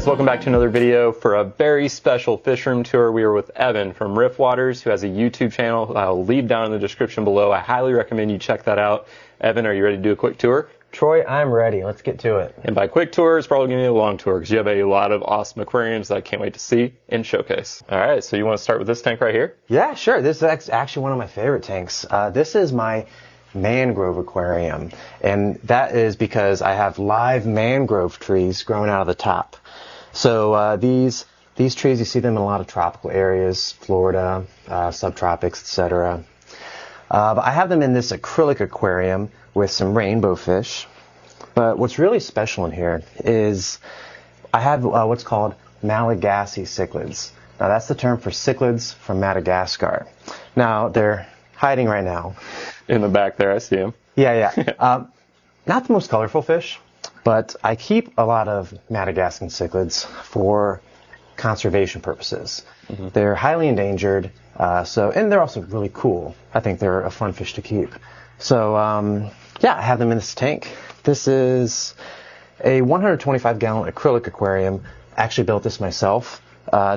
guys, welcome back to another video for a very special fish room tour. We are with Evan from Riffwaters, who has a YouTube channel I'll leave down in the description below. I highly recommend you check that out. Evan, are you ready to do a quick tour? Troy, I'm ready. Let's get to it. And by quick tour, it's probably going to be a long tour because you have a lot of awesome aquariums that I can't wait to see and showcase. All right, so you want to start with this tank right here? Yeah, sure. This is actually one of my favorite tanks. This is my mangrove aquarium, and that is because I have live mangrove trees growing out of the top. So these trees, you see them in a lot of tropical areas, Florida, subtropics, etc. But I have them in this acrylic aquarium with some rainbow fish. But what's really special in here is I have what's called Malagasy cichlids. Now that's the term for cichlids from Madagascar. Now they're hiding right now. In the back there, I see them. Yeah. Not the most colorful fish, but I keep a lot of Madagascan cichlids for conservation purposes. Mm-hmm. They're highly endangered, and they're also really cool. I think they're a fun fish to keep. So, yeah, I have them in this tank. This is a 125-gallon acrylic aquarium. I actually built this myself.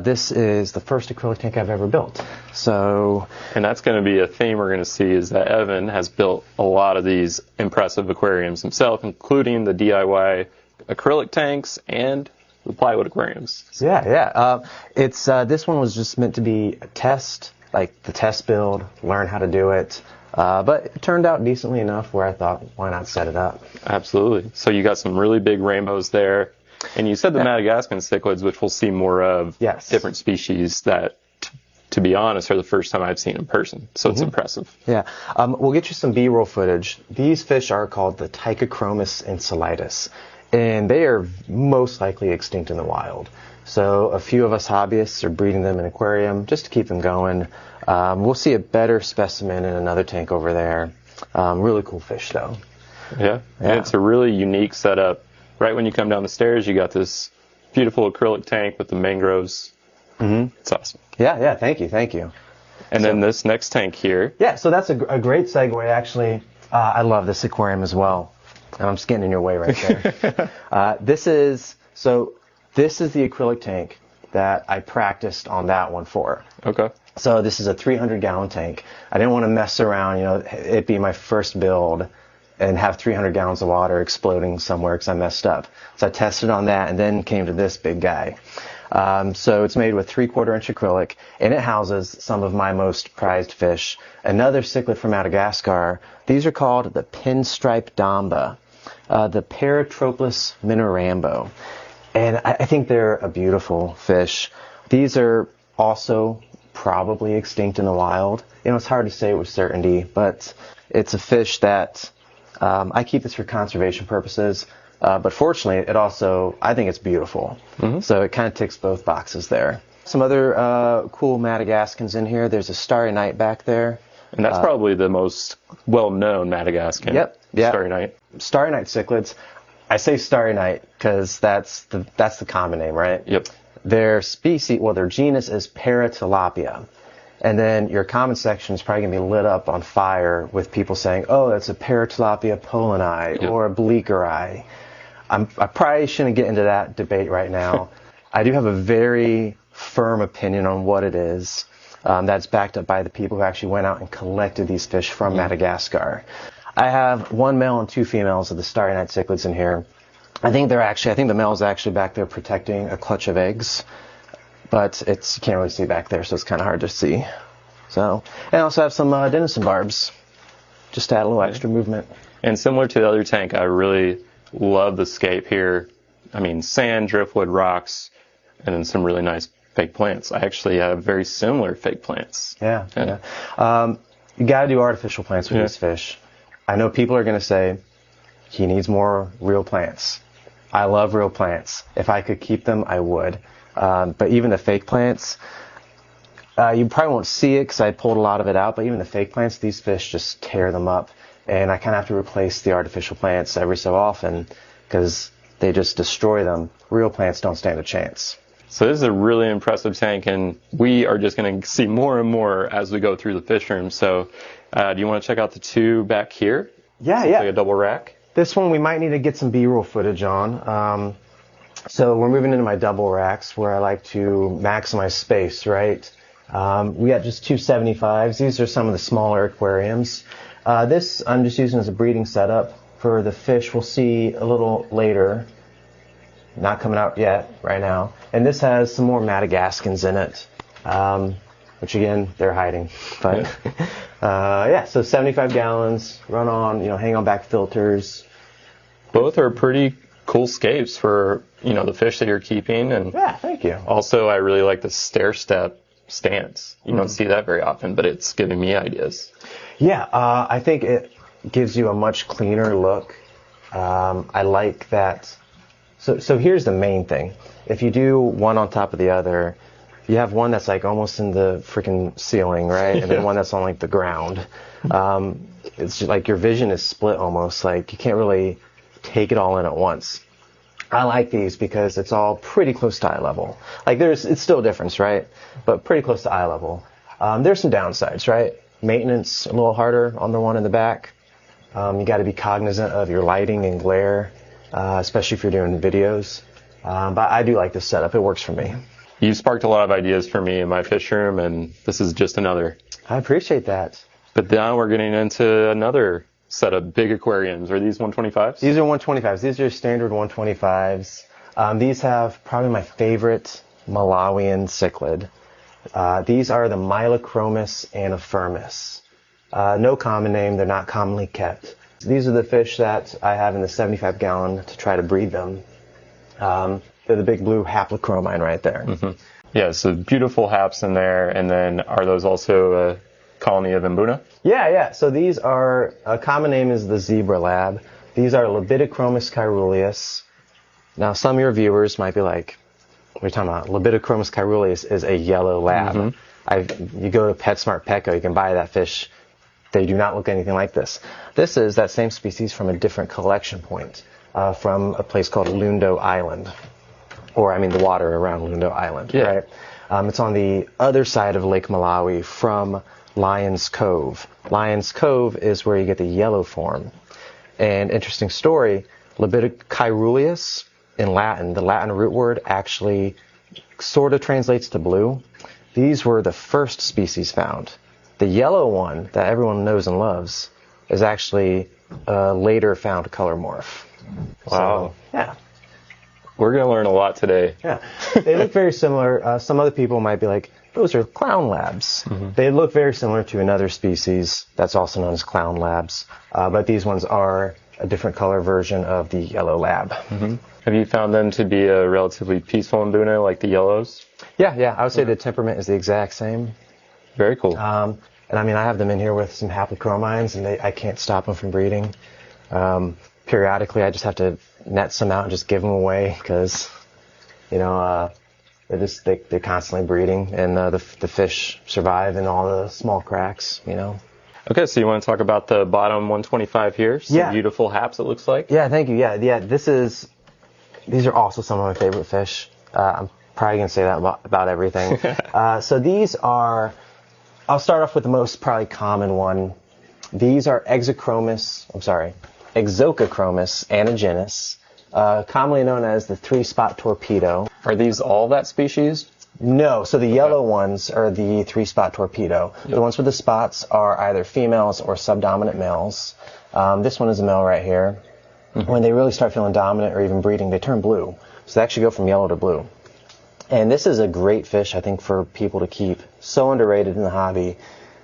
This is the first acrylic tank I've ever built. And that's going to be a theme we're going to see, is that Evan has built a lot of these impressive aquariums himself, including the DIY acrylic tanks and the plywood aquariums. Yeah. This one was just meant to be a test, like the test build, learn how to do it. But it turned out decently enough where I thought, why not set it up? Absolutely. So you got some really big rainbows there. And you said the Madagascan cichlids, which we'll see more of, yes. Different species that, to be honest, are the first time I've seen in person. So it's impressive. Yeah. We'll get you some B-roll footage. These fish are called the Timecodes insulatus, and they are most likely extinct in the wild. So a few of us hobbyists are breeding them in an aquarium just to keep them going. We'll see a better specimen in another tank over there. Really cool fish, though. Yeah. And it's a really unique setup. Right when you come down the stairs, you got this beautiful acrylic tank with the mangroves. Mm-hmm. It's awesome. Yeah, thank you. And then this next tank here. Yeah, so that's a great segue, actually. I love this aquarium as well. And I'm just getting in your way right there. This is the acrylic tank that I practiced on that one for. Okay. So this is a 300-gallon tank. I didn't want to mess around, it be my first build and have 300 gallons of water exploding somewhere because I messed up. So I tested on that and then came to this big guy. So it's made with 3/4-inch acrylic, and it houses some of my most prized fish. Another cichlid from Madagascar. These are called the pinstripe damba, the Paratroplus minorambo. And I think they're a beautiful fish. These are also probably extinct in the wild. It's hard to say with certainty, but it's a fish that I keep this for conservation purposes, but fortunately, I think it's beautiful. Mm-hmm. So it kind of ticks both boxes there. Some other cool Madagascans in here. There's a Starry Night back there. And that's probably the most well-known Madagascan. Yep. Starry Night. Starry Night cichlids. I say Starry Night because that's the common name, right? Yep. Their genus is Paratilapia. And then your comment section is probably going to be lit up on fire with people saying, oh, that's a Paratilapia poloni or a bleakeri. I probably shouldn't get into that debate right now. I do have a very firm opinion on what it is. That's backed up by the people who actually went out and collected these fish from Madagascar. I have one male and two females of the Starry Night cichlids in here. I think the male's actually back there protecting a clutch of eggs. But you can't really see back there, so it's kind of hard to see. And I also have some denison barbs, just to add a little extra movement. And similar to the other tank, I really love the scape here. I mean, sand, driftwood, rocks, and then some really nice fake plants. I actually have very similar fake plants. Yeah. You got to do artificial plants with these fish. I know people are going to say, he needs more real plants. I love real plants. If I could keep them, I would. But even the fake plants, you probably won't see it because I pulled a lot of it out, but even the fake plants, these fish just tear them up. And I kind of have to replace the artificial plants every so often because they just destroy them. Real plants don't stand a chance. So this is a really impressive tank, and we are just going to see more and more as we go through the fish room. So do you want to check out the two back here? Yeah. Like a double rack? This one we might need to get some B-roll footage on. So we're moving into my double racks where I like to maximize space, right? We got just two 75s. These are some of the smaller aquariums. This I'm just using as a breeding setup for the fish we'll see a little later. Not coming out yet, right now. And this has some more Madagascans in it, which again, they're hiding. But yeah, so 75 gallons, run on, hang on back filters. Both are pretty cool scapes for, the fish that you're keeping. And yeah, thank you. Also, I really like the stair step stance. You don't see that very often, but it's giving me ideas. Yeah, I think it gives you a much cleaner look. I like that. So here's the main thing. If you do one on top of the other, you have one that's like almost in the freaking ceiling, right? And then one that's on like the ground. It's just like your vision is split almost. Like you can't really take it all in at once. I like these because it's all pretty close to eye level. Like it's still a difference, right? But pretty close to eye level. There's some downsides, right? Maintenance a little harder on the one in the back. You got to be cognizant of your lighting and glare, especially if you're doing videos. But I do like this setup. It works for me. You sparked a lot of ideas for me in my fish room, and this is just another. I appreciate that. But now we're getting into another set of big aquariums. Are these 125s? These are 125s. These are standard 125s. These have probably my favorite Malawian cichlid. These are the Mylochromis anaphermis. No common name. They're not commonly kept. These are the fish that I have in the 75 gallon to try to breed them. They're the big blue haplochromine right there. Mm-hmm. Yeah, so beautiful haps in there. And then are those also a colony of Mbuna? Yeah. So these are, a common name is the zebra lab. These are Libidochromis caeruleus. Now, some of your viewers might be like, what are you talking about? Libidochromis caeruleus is a yellow lab. Mm-hmm. You go to PetSmart Petco, you can buy that fish. They do not look anything like this. This is that same species from a different collection point, from a place called Lundo Island. Or, the water around Lundo Island, right? It's on the other side of Lake Malawi from Lion's Cove. Lion's Cove is where you get the yellow form. And interesting story, Libidocaeruleus in Latin, the Latin root word actually sort of translates to blue. These were the first species found. The yellow one that everyone knows and loves is actually a later found color morph. Wow. So, yeah. We're going to learn a lot today. Yeah. They look very similar. Some other people might be like, those are clown labs. Mm-hmm. They look very similar to another species that's also known as clown labs. But these ones are a different color version of the yellow lab. Mm-hmm. Have you found them to be a relatively peaceful Mbuna like the yellows? Yeah. I would say the temperament is the exact same. Very cool. And I have them in here with some haplochromines, and I can't stop them from breeding. Periodically, I just have to net some out and just give them away because, they're constantly breeding, and the fish survive in all the small cracks, Okay, so you want to talk about the bottom 125 here? Some beautiful haps, it looks like. Yeah, thank you. Yeah. These are also some of my favorite fish. I'm probably going to say that about everything. So these are, I'll start off with the most probably common one. These are Exochromis anagenus, commonly known as the three-spot torpedo. Are these all that species? No, so the yellow ones are the three-spot torpedo. Yep. The ones with the spots are either females or subdominant males. This one is a male right here. Mm-hmm. When they really start feeling dominant or even breeding, they turn blue. So they actually go from yellow to blue. And this is a great fish, I think, for people to keep. So underrated in the hobby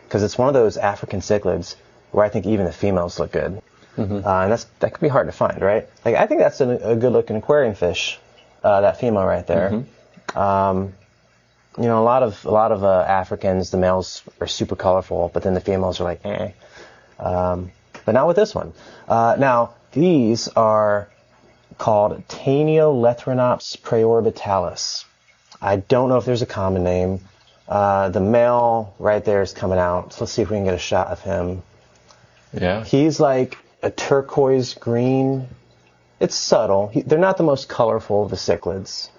because it's one of those African cichlids where I think even the females look good. Mm-hmm. And that can be hard to find, right? Like I think that's a good-looking aquarium fish, that female right there. Mm-hmm. A lot of Africans, the males are super colorful, but then the females are like, eh. But not with this one. Now these are called Taniolethrinops praeorbitalis. I don't know if there's a common name. The male right there is coming out. So let's see if we can get a shot of him. Yeah. He's like a turquoise green. It's subtle. They're not the most colorful of the cichlids,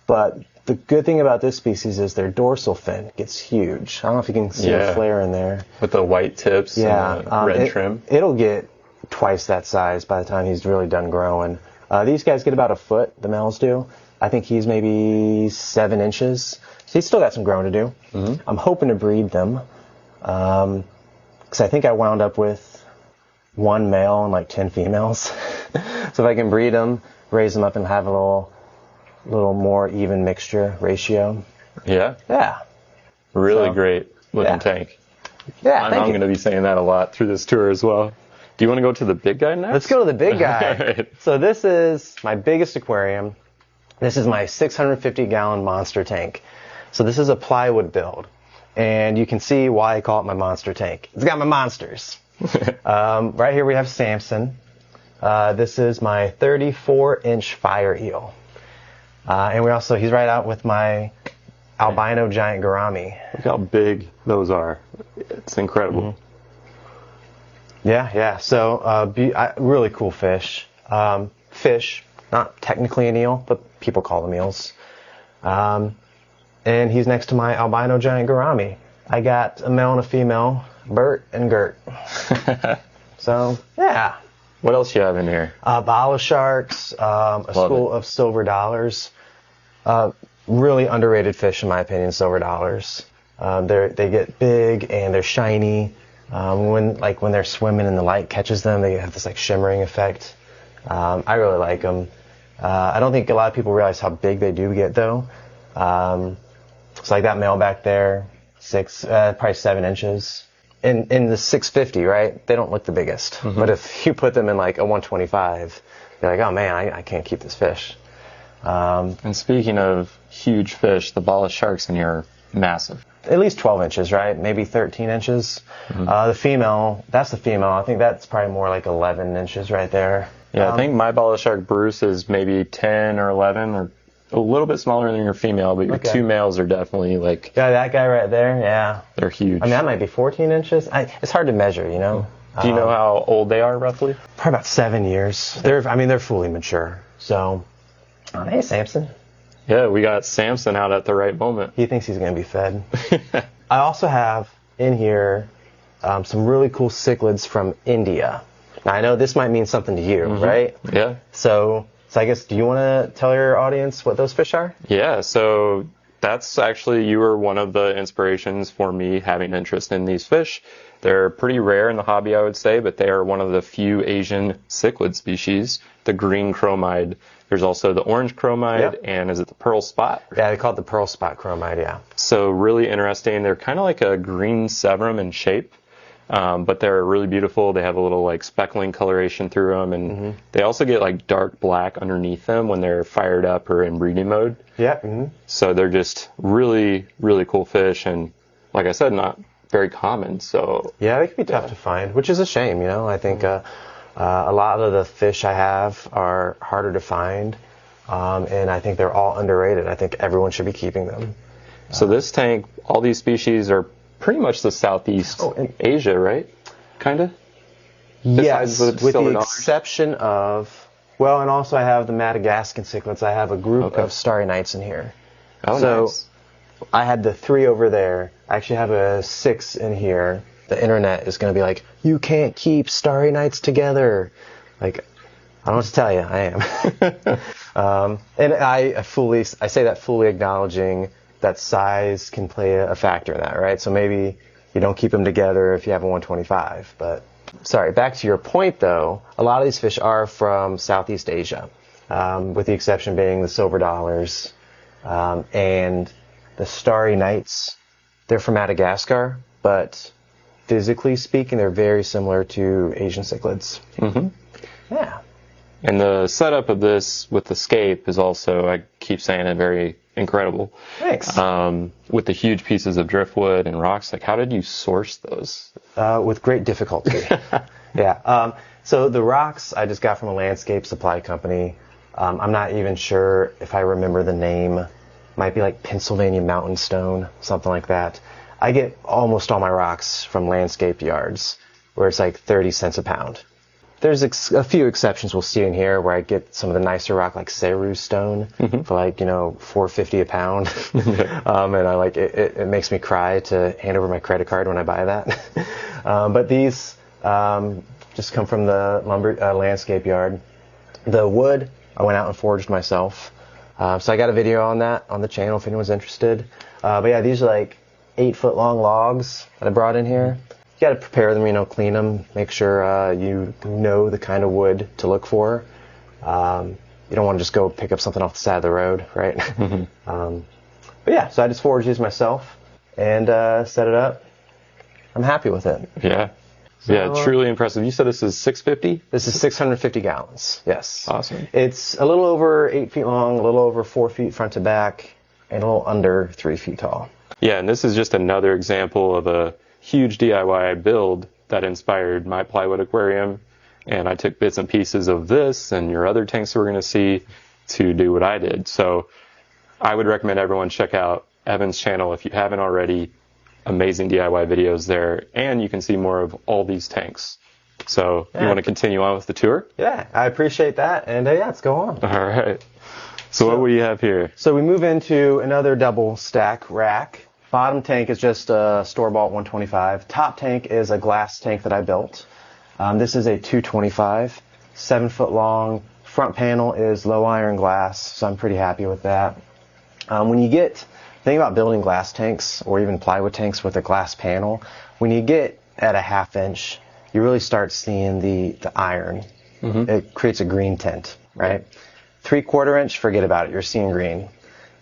but the good thing about this species is their dorsal fin gets huge. I don't know if you can see a flare in there. With the white tips and the red trim. It'll get twice that size by the time he's really done growing. These guys get about a foot, the males do. I think he's maybe 7 inches. So he's still got some growing to do. I'm hoping to breed them. Because I think I wound up with 1 male and like 10 females. So if I can breed them, raise them up, and have a little more even mixture ratio. Yeah. Yeah. Really great looking tank. Yeah, I'm going to be saying that a lot through this tour as well. Do you want to go to the big guy next? Let's go to the big guy. Right. So this is my biggest aquarium. This is my 650-gallon monster tank. So this is a plywood build. And you can see why I call it my monster tank. It's got my monsters. Right here we have Samson. This is my 34-inch fire eel. And he's right out with my albino giant gourami. Look how big those are. It's incredible. Yeah. So, really cool fish. Fish, not technically an eel, but people call them eels. And he's next to my albino giant gourami. I got a male and a female, Bert and Gert. So, yeah. What else you have in here? Bala sharks, a school of silver dollars. Really underrated fish, in my opinion, silver dollars. They get big and they're shiny. When they're swimming and the light catches them, they have this like shimmering effect. I really like them. I don't think a lot of people realize how big they do get though. It's like that male back there, probably 7 inches. In the 650, right? They don't look the biggest. But if you put them in like a 125, you're like, oh man, I can't keep this fish. And speaking of huge fish, the bala sharks in here are massive. At least 12 inches, right? Maybe 13 inches. The female, that's the female. I think that's probably more like 11 inches right there. Yeah, I think my bala shark Bruce is maybe 10 or 11 or a little bit smaller than your female, but your two males are definitely like... Yeah, that guy right there, yeah. They're huge. I mean, that might be 14 inches. It's hard to measure, you know? Do you know how old they are, roughly? Probably about 7 years. They're fully mature. So, hey, Samson. Yeah, we got Samson out at the right moment. He thinks he's going to be fed. I also have in here some really cool cichlids from India. Now, I know this might mean something to you, right? Yeah. So I guess, do you want to tell your audience what those fish are? Yeah, so that's actually, you were one of the inspirations for me having interest in these fish. They're pretty rare in the hobby, I would say, but they are one of the few Asian cichlid species. The green chromide. There's also the orange chromide, and is it the pearl spot? Yeah, they call it the pearl spot chromide, yeah. So really interesting. They're kind of like a green severum in shape, but they're really beautiful. They have a little like speckling coloration through them, and they also get like dark black underneath them when they're fired up or in breeding mode. Yeah. So they're just really, really cool fish, and like I said, not very common. So yeah, they can be tough to find, which is a shame, you know. I think a lot of the fish I have are harder to find, and I think they're all underrated. I think everyone should be keeping them. So this tank, all these species are pretty much the Southeast Asia, right? Kind of? Yes, with the exception of, well, and also I have the Madagascar cichlids. I have a group of starry nights in here. Oh, so nice. I had the 3 over there. I actually have a 6 in here. The internet is going to be like, you can't keep starry nights together. Like, I don't know what to tell you. I am. And I say that fully acknowledging that size can play a factor in that, right? So maybe you don't keep them together if you have a 125. But, sorry, back to your point, though. A lot of these fish are from Southeast Asia, with the exception being the silver dollars and the starry nights. They're from Madagascar, but physically speaking, they're very similar to Asian cichlids. Yeah. And the setup of this with the scape is also, I keep saying it, very incredible. Thanks. With the huge pieces of driftwood and rocks, like how did you source those? With great difficulty. Yeah. So the rocks I just got from a landscape supply company. I'm not even sure if I remember the name. Might be like Pennsylvania Mountain Stone, something like that. I get almost all my rocks from landscape yards, where it's like 30 cents a pound. There's a few exceptions we'll see in here where I get some of the nicer rock like Ceru stone for like, $4.50 a pound. And I like it makes me cry to hand over my credit card when I buy that. But these just come from the lumber landscape yard. The wood I went out and foraged myself. So I got a video on that on the channel if anyone's interested. But yeah, these are like 8-foot long logs that I brought in here. You got to prepare them, you know, clean them, make sure you know the kind of wood to look for. You don't want to just go pick up something off the side of the road, right? But yeah, so I just foraged these myself and set it up. I'm happy with it. Yeah. So, yeah, truly impressive. You said this is 650? This is 650 gallons, yes. Awesome. It's a little over 8 feet long, a little over 4 feet front to back, and a little under 3 feet tall. Yeah, and this is just another example of a huge DIY build that inspired my plywood aquarium. And I took bits and pieces of this and your other tanks that we're going to see to do what I did. So I would recommend everyone check out Evan's channel if you haven't already. Amazing DIY videos there, and you can see more of all these tanks. So you want to continue on with the tour? Yeah, I appreciate that, and yeah, let's go on. All right. So what do you have here? So we move into another double stack rack. Bottom tank is just a store-bought 125. Top tank is a glass tank that I built. This is a 225, 7-foot long. Front panel is low iron glass, so I'm pretty happy with that. When you get the thing about building glass tanks or even plywood tanks with a glass panel, when you get at a 1/2 inch, you really start seeing the iron. It creates a green tint, right? 3/4 inch, forget about it. You're seeing green.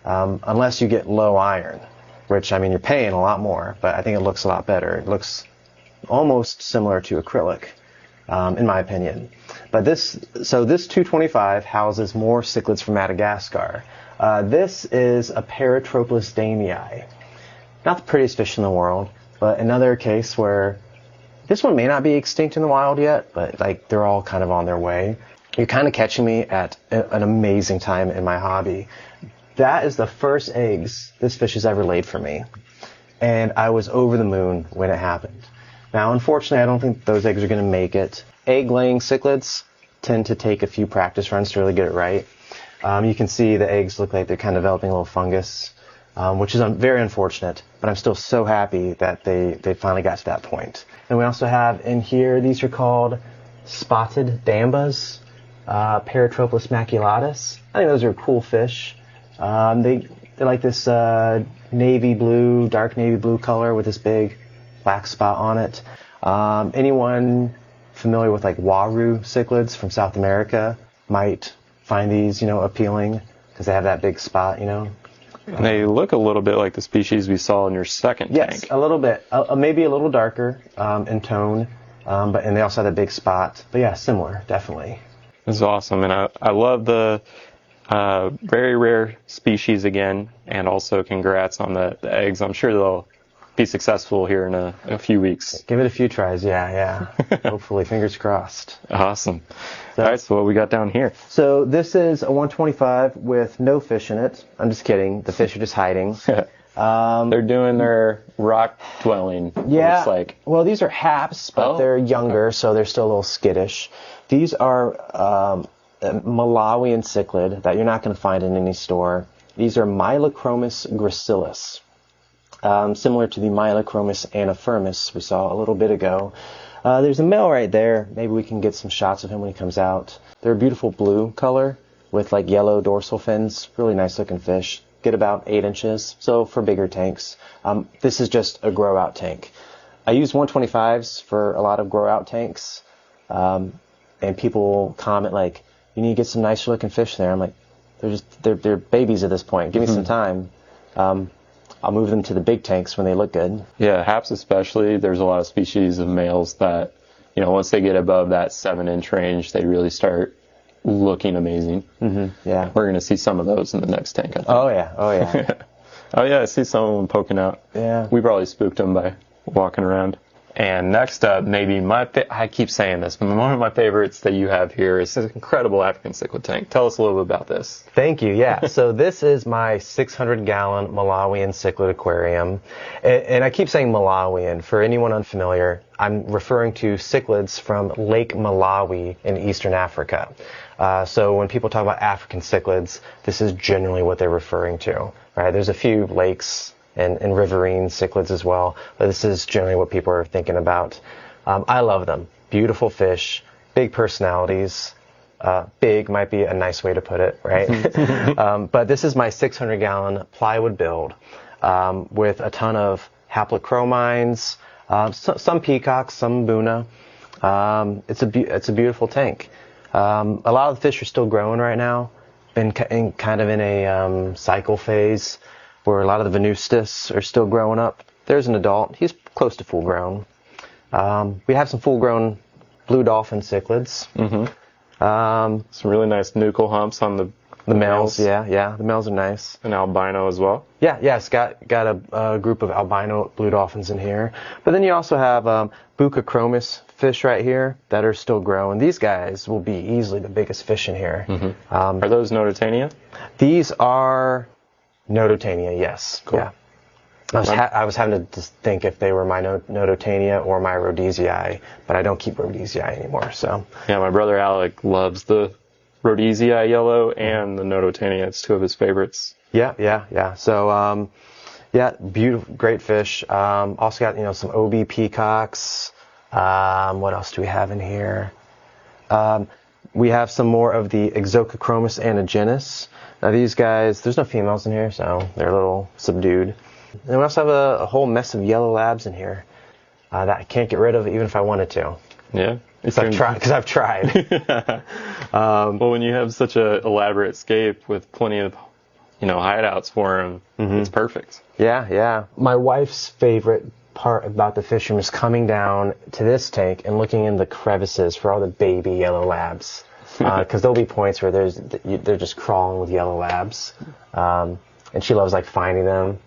Unless you get low iron, which, I mean, you're paying a lot more, but I think it looks a lot better. It looks almost similar to acrylic, in my opinion. But this 225 houses more cichlids from Madagascar. This is a Paratroplus damii. Not the prettiest fish in the world, but another case where this one may not be extinct in the wild yet, but like they're all kind of on their way. You're kind of catching me at an amazing time in my hobby. That is the first eggs this fish has ever laid for me. And I was over the moon when it happened. Now, unfortunately, I don't think those eggs are going to make it. Egg-laying cichlids tend to take a few practice runs to really get it right. You can see the eggs look like they're kind of developing a little fungus, which is very unfortunate, but I'm still so happy that they finally got to that point. And we also have in here, these are called spotted dambas, Paratroplus maculatus. I think those are cool fish. They're like this navy blue, dark navy blue color with this big black spot on it. Anyone familiar with like waru cichlids from South America might find these, appealing because they have that big spot, And they look a little bit like the species we saw in your second tank. Yes, a little bit. Maybe a little darker in tone, and they also have that big spot. But yeah, similar, definitely. This is awesome, and I love the very rare species again, and also congrats on the eggs. I'm sure they'll be successful here in a few weeks. Give it a few tries, yeah. Hopefully, fingers crossed. Awesome. All right, so what we got down here? So this is a 125 with no fish in it. I'm just kidding. The fish are just hiding. They're doing their rock dwelling. Yeah. Looks like. Well, these are haps, but they're younger, so they're still a little skittish. These are Malawian cichlid that you're not going to find in any store. These are Mylochromis gracilis. Similar to the Mylochromis anaphermis we saw a little bit ago. There's a male right there. Maybe we can get some shots of him when he comes out. They're a beautiful blue color with like yellow dorsal fins. Really nice looking fish. Get about 8 inches. So for bigger tanks. This is just a Growout tank. I use 125s for a lot of Growout tanks. And people comment like, you need to get some nicer looking fish there. I'm like, they're babies at this point. Give me some time. I'll move them to the big tanks when they look good. Yeah, haps especially, there's a lot of species of males that, once they get above that 7-inch range, they really start looking amazing. Yeah. We're going to see some of those in the next tank, I think. Oh, yeah. Oh, yeah, I see some of them poking out. Yeah. We probably spooked them by walking around. And next up, maybe I keep saying this, but one of my favorites that you have here is this incredible African cichlid tank. Tell us a little bit about this. Thank you. Yeah. So this is my 600-gallon Malawian cichlid aquarium. And I keep saying Malawian. For anyone unfamiliar, I'm referring to cichlids from Lake Malawi in Eastern Africa. So when people talk about African cichlids, this is generally what they're referring to. Right? There's a few lakes and riverine cichlids as well. But this is generally what people are thinking about. I love them. Beautiful fish, big personalities. Big might be a nice way to put it, right? But this is my 600-gallon plywood build with a ton of haplochromines, some peacocks, some buna. It's a beautiful tank. A lot of the fish are still growing right now. Been kind of in a cycle phase where a lot of the venustus are still growing up. There's an adult. He's close to full grown. We have some full grown blue dolphin cichlids. Some really nice nuchal humps on the males. Yeah, the males are nice. An albino as well. Yeah, it's got a group of albino blue dolphins in here. But then you also have buccochromis fish right here that are still growing. These guys will be easily the biggest fish in here. Are those Nototania? These are Nototania, yes. Cool. Yeah. I was having to just think if they were my Nototania or my Rhodesii, but I don't keep Rhodesii anymore. So yeah, my brother Alec loves the Rhodesii yellow and the Nototania. It's two of his favorites. Yeah. So beautiful, great fish. Also got some OB peacocks. What else do we have in here? We have some more of the Exocochromis anagenus. Now these guys, there's no females in here, so they're a little subdued. And we also have a whole mess of yellow labs in here that I can't get rid of even if I wanted to. Yeah? Because I've tried. Well, when you have such an elaborate scape with plenty of, hideouts for them, it's perfect. Yeah. My wife's favorite part about the fish room is coming down to this tank and looking in the crevices for all the baby yellow labs. Because there'll be points where they're just crawling with yellow labs. And she loves finding them.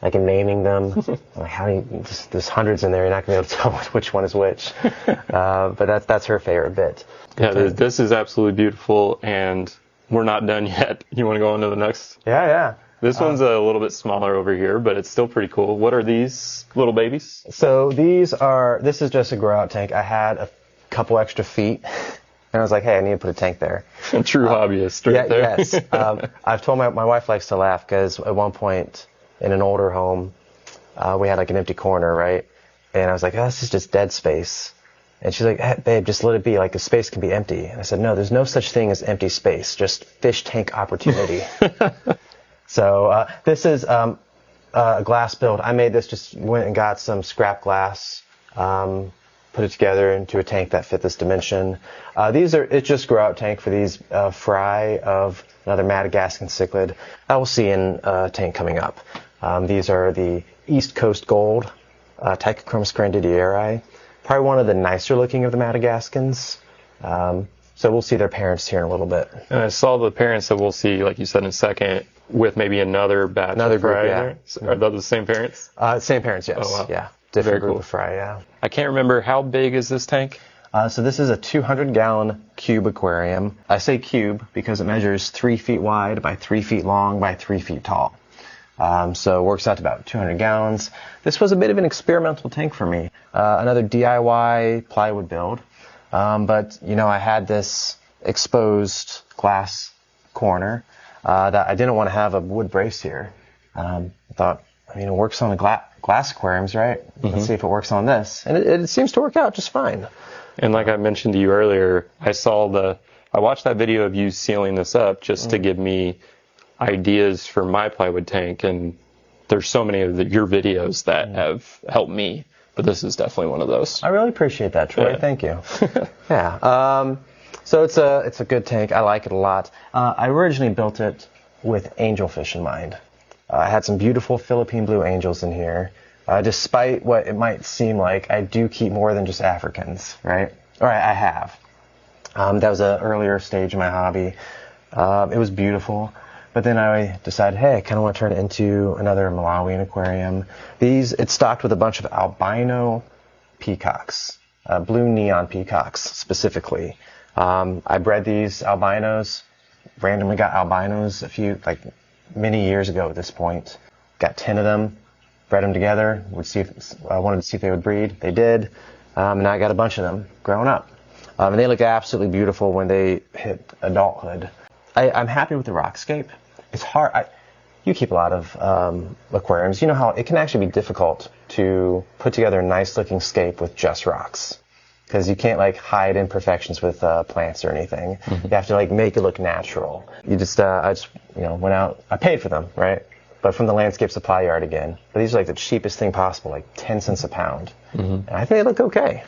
And naming them. There's hundreds in there. You're not going to be able to tell which one is which. But that's her favorite bit. Yeah, this is absolutely beautiful, and we're not done yet. You want to go on to the next? Yeah. This one's a little bit smaller over here, but it's still pretty cool. What are these little babies? So this is just a growout tank. I had a couple extra feet, and I was like, hey, I need to put a tank there. A true hobbyist right there. Yes. I've told my wife likes to laugh because at one point, in an older home, we had an empty corner, right? And I was like, oh, this is just dead space. And she's like, hey, babe, just let it be. The space can be empty. And I said, no, there's no such thing as empty space, just fish tank opportunity. So this is a glass build. I made this, just went and got some scrap glass, put it together into a tank that fit this dimension. It's just growout tank for these fry of another Madagascar cichlid I will see in a tank coming up. These are the East Coast Gold, Tychochromis grandidieri, probably one of the nicer looking of the Madagascans. So we'll see their parents here in a little bit. And I saw the parents that we'll see, like you said, in a second, with maybe another batch of fry. Yeah. Are those the same parents? Same parents, yes. Oh, wow. Yeah. Different Very group cool. of fry, yeah. I can't remember, how big is this tank? So this is a 200-gallon cube aquarium. I say cube because it measures 3 feet wide by 3 feet long by 3 feet tall. So it works out to about 200 gallons. This was a bit of an experimental tank for me. Another DIY plywood build. But I had this exposed glass corner that I didn't want to have a wood brace here. I thought, it works on the glass aquariums, right? Let's see if it works on this. And it seems to work out just fine. And like I mentioned to you earlier, I watched that video of you sealing this up just to give me ideas for my plywood tank, and there's so many of your videos that have helped me, but this is definitely one of those. I really appreciate that, Troy. Yeah. Thank you. Yeah. So it's a good tank. I like it a lot. I originally built it with angelfish in mind. I had some beautiful Philippine blue angels in here. Despite what it might seem like, I do keep more than just Africans, right? Or I have. That was an earlier stage of my hobby. It was beautiful. But then I decided, hey, I kind of want to turn it into another Malawian aquarium. It's stocked with a bunch of albino peacocks, blue neon peacocks specifically. I bred these albinos, randomly got albinos many years ago at this point. Got 10 of them, bred them together, wanted to see if they would breed. They did, and now I got a bunch of them growing up. And they look absolutely beautiful when they hit adulthood. I'm happy with the rockscape. It's hard. You keep a lot of aquariums. You know how it can actually be difficult to put together a nice looking scape with just rocks. because you can't like hide imperfections with plants or anything. You have to like make it look natural. I just went out, I paid for them, right? But from the landscape supply yard again. But these are like the cheapest thing possible, like 10 cents a pound. And I think they look okay.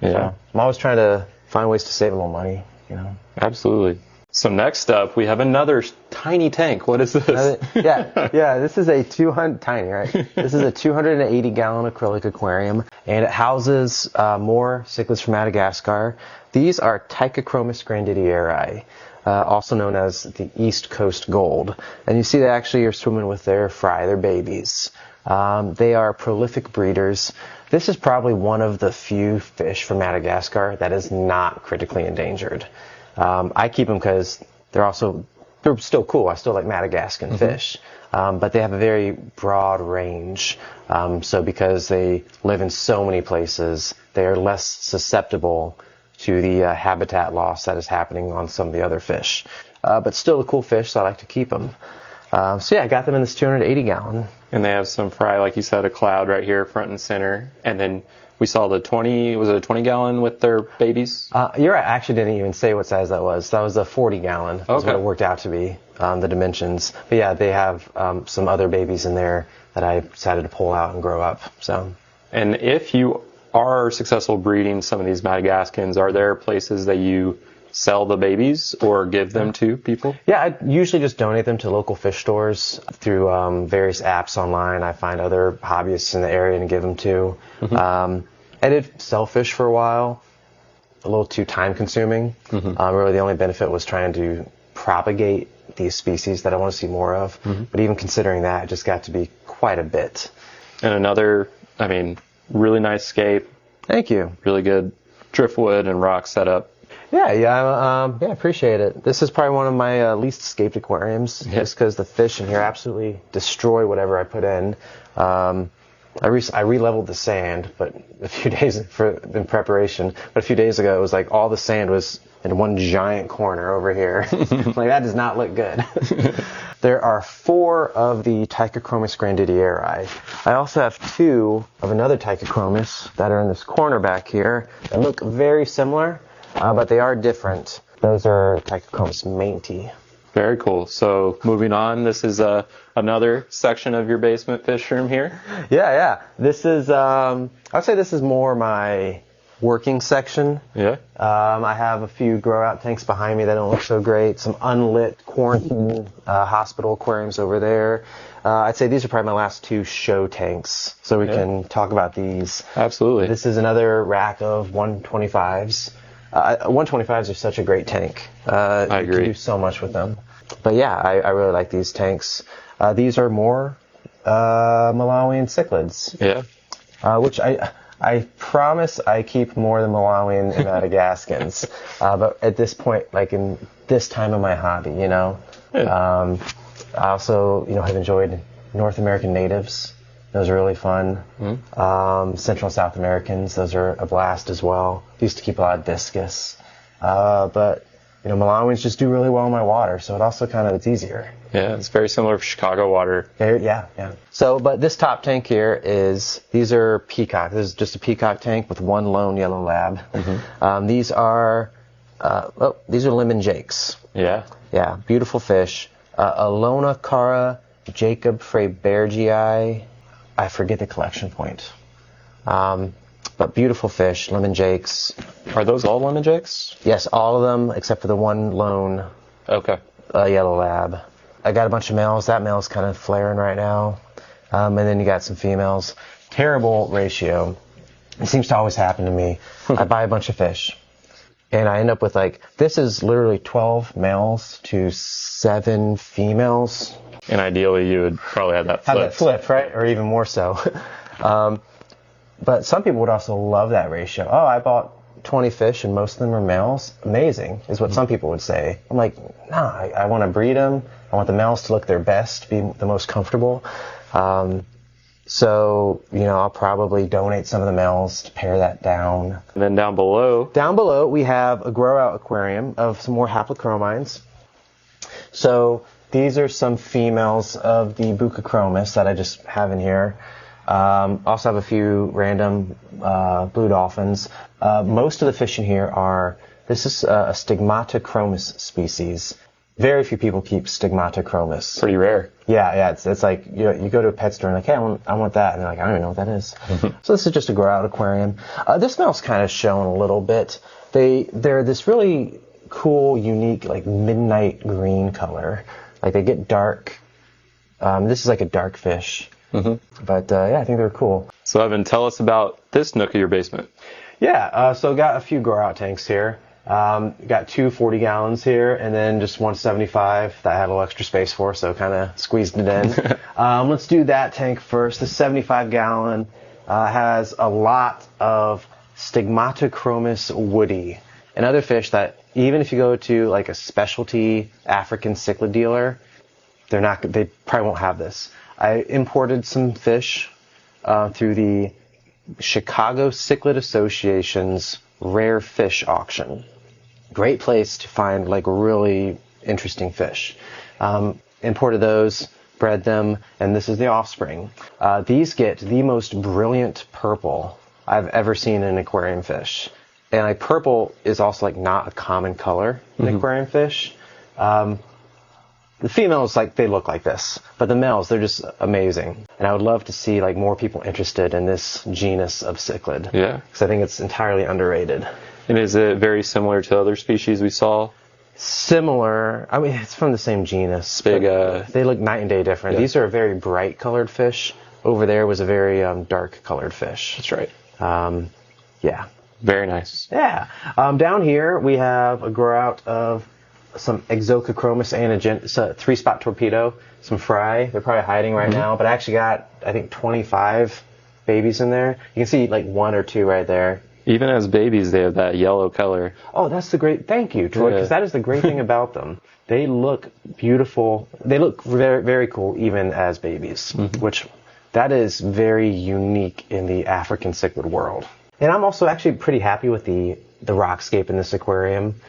Yeah. So I'm always trying to find ways to save a little money, you know. Absolutely. So next up, we have another tiny tank. What is this? This is a 200, tiny, right? This is a 280 gallon acrylic aquarium, and it houses more cichlids from Madagascar. These are Tichachromis grandidieri, also known as the East Coast Gold. And you see they actually are swimming with their fry, their babies. They are prolific breeders. This is probably one of the few fish from Madagascar that is not critically endangered. I keep them because they're still cool. I still like Madagascan fish. But they have a very broad range. So because they live in so many places, they are less susceptible to the habitat loss that is happening on some of the other fish. But still a cool fish, so I like to keep them. I got them in this 280 gallon. And they have some fry, like you said, a cloud right here, front and center. And then we saw the 20 gallon with their babies? You're right. I actually didn't even say what size that was. That was a 40 gallon. That's what it worked out to be, the dimensions. But yeah, they have some other babies in there that I decided to pull out and grow up. So. And if you are successful breeding some of these Madagascans, are there places that you sell the babies or give them to people? Yeah, I usually just donate them to local fish stores through various apps online. I find other hobbyists in the area and give them to. I did sell fish for a while, a little too time consuming. Really the only benefit was trying to propagate these species that I want to see more of. But even considering that, it just got to be quite a bit. And another, really nice scape. Thank you. Really good driftwood and rock setup. I appreciate it. This is probably one of my least escaped aquariums, just because the fish in here absolutely destroy whatever I put in. I re-leveled the sand, but a few days in preparation. But a few days ago, it was like all the sand was in one giant corner over here. Like that does not look good. There are 4 of the Tichachromis grandidieri. I also have 2 of another Tichachromis that are in this corner back here that look very similar. But they are different. Those are Tichachromis mainti. Very cool. So moving on, this is another section of your basement fish room here. Yeah. This is, I'd say this is more my working section. Yeah. I have a few growout tanks behind me that don't look so great. Some unlit quarantine hospital aquariums over there. I'd say these are probably my last 2 show tanks, so we can talk about these. Absolutely. This is another rack of 125s. 125s are such a great tank. I agree. You can do so much with them. But yeah, I really like these tanks. These are more Malawian cichlids. Yeah. Which I promise I keep more than Malawian and Madagascans. But at this point, like in this time of my hobby, Yeah. I also, have enjoyed North American natives. Those are really fun. Central and South Americans, those are a blast as well. Used to keep a lot of discus. But, Malawians just do really well in my water, so it also it's easier. Yeah, it's very similar to Chicago water. Yeah. So, but this top tank here these are peacock. This is just a peacock tank with 1 lone yellow lab. These are lemon jakes. Yeah. Yeah, beautiful fish. Alona cara Jacob Freybergii. I forget the collection point. But beautiful fish, lemon jakes. Are those all lemon jakes? Yes, all of them except for the 1 lone yellow lab. I got a bunch of males. That male's kind of flaring right now. And then you got some females. Terrible ratio. It seems to always happen to me. I buy a bunch of fish. And I end up with this is literally 12 males to 7 females. And ideally, you would probably have that flipped. Have that flipped, right? Or even more so. But some people would also love that ratio. Oh, I bought 20 fish and most of them are males. Amazing, is what some people would say. I'm like, nah, I want to breed them. I want the males to look their best, be the most comfortable. So, I'll probably donate some of the males to pare that down. And then down below, we have a growout aquarium of some more haplochromines. So these are some females of the Bucachromis that I just have in here. Also have a few random blue dolphins. Most of the fish in here this is a Stigmatochromis species. Very few people keep Stigmatochromis. Pretty rare. Yeah, it's like you go to a pet store and like, hey, I want that, and they're like, I don't even know what that is. So this is just a Growout aquarium. This smell's kind of shown a little bit. They're this really cool, unique, like midnight green color. Like they get dark. This is like a dark fish. But yeah, I think they're cool. So Evan, tell us about this nook of your basement. Yeah, so got a few Growout tanks here. Got two 40 gallons here, and then just 175 that I had a little extra space for, so kind of squeezed it in. Let's do that tank first. The 75 gallon has a lot of Stigmatochromis woody, another fish that even if you go to like a specialty African cichlid dealer, they probably won't have this. I imported some fish through the Chicago Cichlid Association's rare fish auction. Great place to find like really interesting fish. Imported those, bred them, and this is the offspring. These get the most brilliant purple I've ever seen in an aquarium fish. And like purple is also like not a common color in aquarium fish. The females, like, they look like this, but the males, they're just amazing. And I would love to see like more people interested in this genus of cichlid. Yeah. Because I think it's entirely underrated. And is it very similar to other species we saw? Similar. I mean, it's from the same genus. Big. They look night and day different. Yeah. These are a very bright colored fish. Over there was a very dark colored fish. That's right. Yeah. Very nice. Yeah. Down here we have a growout of some Exocochromis anagen. It's a 3-spot torpedo. Some fry. They're probably hiding right now, but I actually got, I think, 25 babies in there. You can see like 1 or 2 right there. Even as babies, they have that yellow color. Oh, that's the great... Thank you, Troy, because that is the great thing about them. They look beautiful. They look very, very cool even as babies, which that is very unique in the African cichlid world. And I'm also actually pretty happy with the rockscape in this aquarium.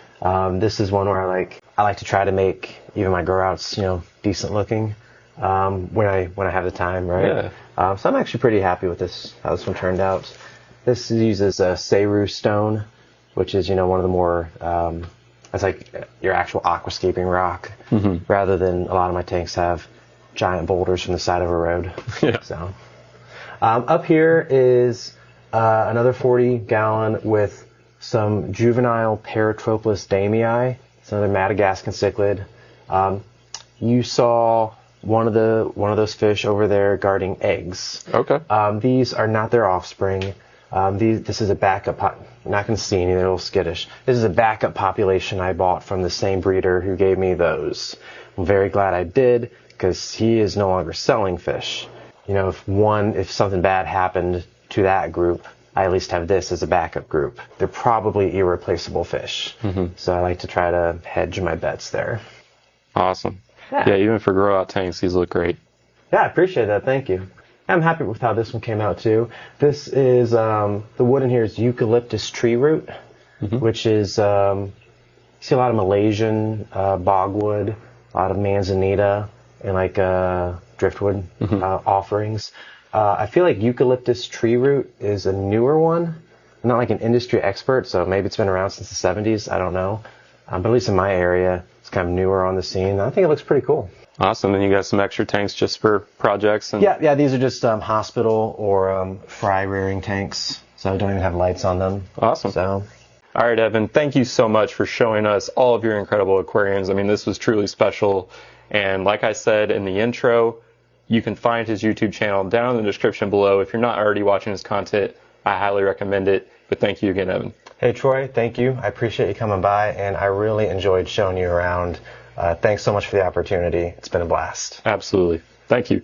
This is one where I like to try to make even my growouts, decent looking when I have the time, right? Yeah. So I'm actually pretty happy with how this one turned out. This uses a Seru stone, which is one of the more it's like your actual aquascaping rock, rather than a lot of my tanks have giant boulders from the side of a road. Yeah. So up here is another 40 gallon with some juvenile Paratroplus damii. It's another Madagascar cichlid. You saw one of those fish over there guarding eggs. Okay. These are not their offspring. This is a backup. You're not going to see any. They're a little skittish. This is a backup population I bought from the same breeder who gave me those. I'm very glad I did, because he is no longer selling fish. If something bad happened to that group, I at least have this as a backup group. They're probably irreplaceable fish. So I like to try to hedge my bets there. Awesome. Yeah, even for Growout tanks, these look great. Yeah, I appreciate that. Thank you. I'm happy with how this one came out too. This is, the wood in here is eucalyptus tree root, which is, you see a lot of Malaysian bogwood, a lot of manzanita, and driftwood offerings. I feel like eucalyptus tree root is a newer one. I'm not like an industry expert, so maybe it's been around since the 70s. I don't know. But at least in my area, it's kind of newer on the scene. I think it looks pretty cool. Awesome. And you got some extra tanks just for projects? Yeah, these are just hospital or fry rearing tanks, so I don't even have lights on them. Awesome. So, all right, Evan, thank you so much for showing us all of your incredible aquariums. I mean, this was truly special. And like I said in the intro, you can find his YouTube channel down in the description below. If you're not already watching his content, I highly recommend it. But thank you again, Evan. Hey, Troy, thank you. I appreciate you coming by, and I really enjoyed showing you around. Thanks so much for the opportunity. It's been a blast. Absolutely. Thank you.